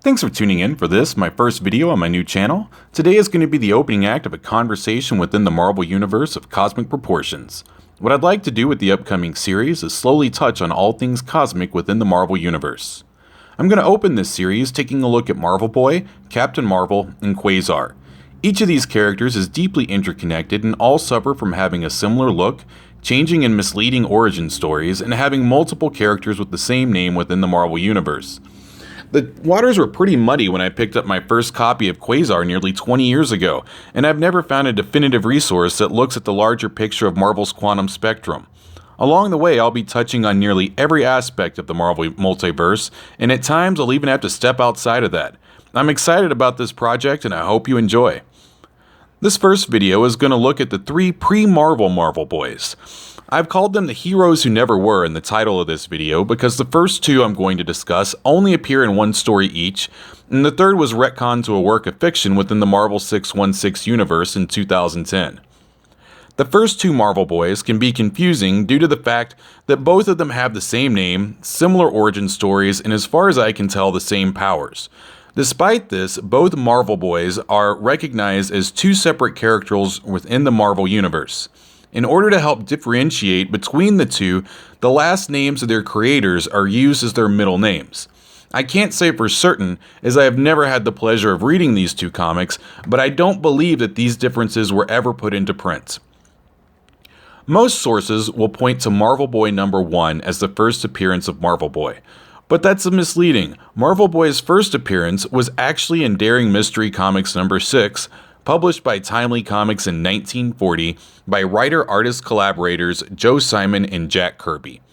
Thanks for tuning in for this, my first video on my new channel. Today is going to be the opening act of a conversation within the Marvel Universe of cosmic proportions. What I'd like to do with the upcoming series is slowly touch on all things cosmic within the Marvel Universe. I'm going to open this series taking a look at Marvel Boy, Captain Marvel, and Quasar. Each of these characters is deeply interconnected and all suffer from having a similar look, changing and misleading origin stories, and having multiple characters with the same name within the Marvel Universe. The waters were pretty muddy when I picked up my first copy of Quasar nearly 20 years ago, and I've never found a definitive resource that looks at the larger picture of Marvel's quantum spectrum. Along the way, I'll be touching on nearly every aspect of the Marvel multiverse, and at times I'll even have to step outside of that. I'm excited about this project, and I hope you enjoy. This first video is going to look at the three pre-Marvel Marvel Boys. I've called them the heroes who never were in the title of this video because the first two I'm going to discuss only appear in one story each, and the third was retconned to a work of fiction within the Marvel 616 universe in 2010. The first two Marvel Boys can be confusing due to the fact that both of them have the same name, similar origin stories, and as far as I can tell, the same powers. Despite this, both Marvel Boys are recognized as two separate characters within the Marvel Universe. In order to help differentiate between the two, the last names of their creators are used as their middle names. I can't say for certain, as I have never had the pleasure of reading these two comics, but I don't believe that these differences were ever put into print. Most sources will point to Marvel Boy number 1 as the first appearance of Marvel Boy. But that's misleading. Marvel Boy's first appearance was actually in Daring Mystery Comics number 6, published by Timely Comics in 1940 by writer-artist collaborators Joe Simon and Jack Kirby.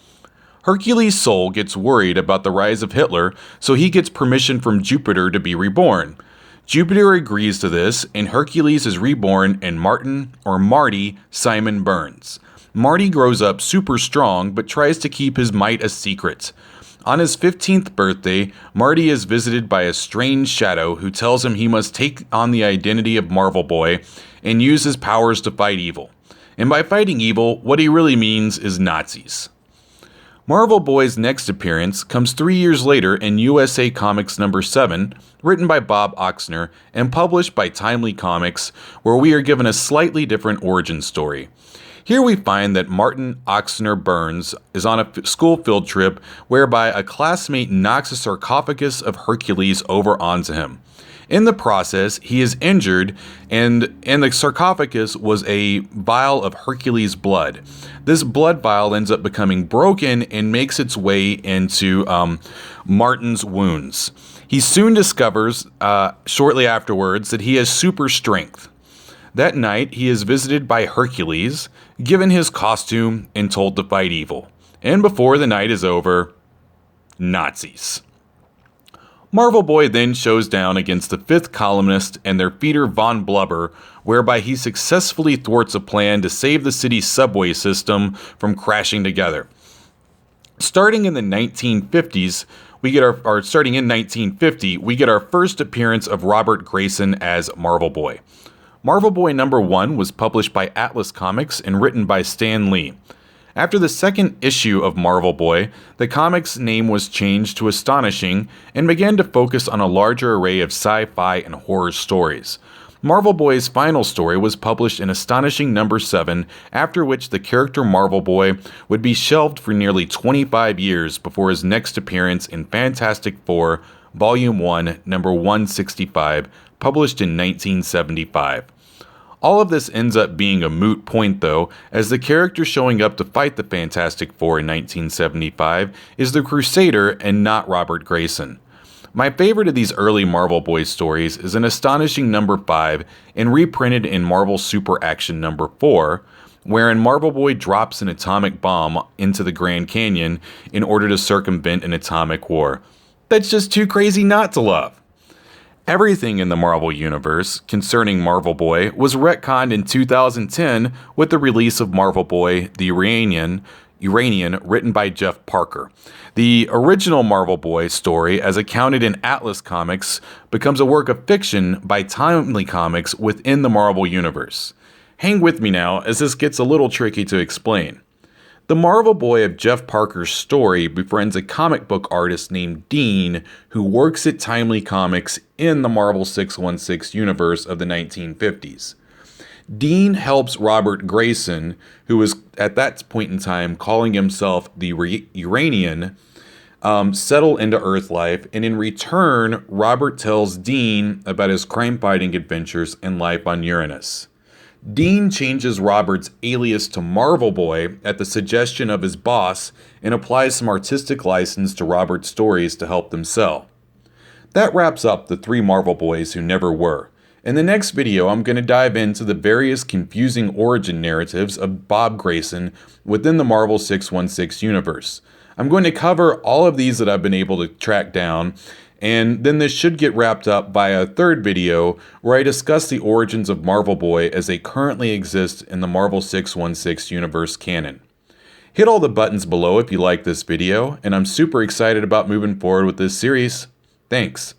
Hercules' soul gets worried about the rise of Hitler, so he gets permission from Jupiter to be reborn. Jupiter agrees to this, and Hercules is reborn in Marty Simon Burns. Marty grows up super strong, but tries to keep his might a secret. On his 15th birthday, Marty is visited by a strange shadow who tells him he must take on the identity of Marvel Boy and use his powers to fight evil. And by fighting evil, what he really means is Nazis. Marvel Boy's next appearance comes 3 years later in USA Comics number 7, written by Bob Oksner and published by Timely Comics, where we are given a slightly different origin story. Here we find that Martin Oksner Burns is on a school field trip whereby a classmate knocks a sarcophagus of Hercules over onto him. In the process, he is injured, and the sarcophagus was a vial of Hercules' blood. This blood vial ends up becoming broken and makes its way into Martin's wounds. He soon discovers, shortly afterwards, that he has super strength. That night, he is visited by Hercules, given his costume, and told to fight evil. And before the night is over, Nazis. Marvel Boy then shows down against the fifth columnist and their feeder Von Blubber, whereby he successfully thwarts a plan to save the city's subway system from crashing together. Starting in 1950, we get our first appearance of Robert Grayson as Marvel Boy. Marvel Boy number 1 was published by Atlas Comics and written by Stan Lee. After the second issue of Marvel Boy, the comic's name was changed to Astonishing and began to focus on a larger array of sci-fi and horror stories. Marvel Boy's final story was published in Astonishing number 7, after which the character Marvel Boy would be shelved for nearly 25 years before his next appearance in Fantastic Four, Volume 1, number 165, published in 1975. All of this ends up being a moot point though, as the character showing up to fight the Fantastic Four in 1975 is the Crusader and not Robert Grayson. My favorite of these early Marvel Boy stories is an Astonishing number 5 and reprinted in Marvel Super Action number 4, wherein Marvel Boy drops an atomic bomb into the Grand Canyon in order to circumvent an atomic war. That's just too crazy not to love. Everything in the Marvel Universe concerning Marvel Boy was retconned in 2010 with the release of Marvel Boy, the Iranian, written by Jeff Parker. The original Marvel Boy story, as accounted in Atlas Comics, becomes a work of fiction by Timely Comics within the Marvel Universe. Hang with me now, as this gets a little tricky to explain. The Marvel Boy of Jeff Parker's story befriends a comic book artist named Dean who works at Timely Comics in the Marvel 616 universe of the 1950s. Dean helps Robert Grayson, who was at that point in time calling himself the Uranian, settle into Earth life, and in return, Robert tells Dean about his crime-fighting adventures and life on Uranus. Dean changes Robert's alias to Marvel Boy at the suggestion of his boss and applies some artistic license to Robert's stories to help them sell. That wraps up the 3 Marvel Boys who never were. In the next video, I'm going to dive into the various confusing origin narratives of Bob Grayson within the Marvel 616 universe. I'm going to cover all of these that I've been able to track down, and then this should get wrapped up by a third video where I discuss the origins of Marvel Boy as they currently exist in the Marvel 616 universe canon. Hit all the buttons below if you like this video, and I'm super excited about moving forward with this series. Thanks.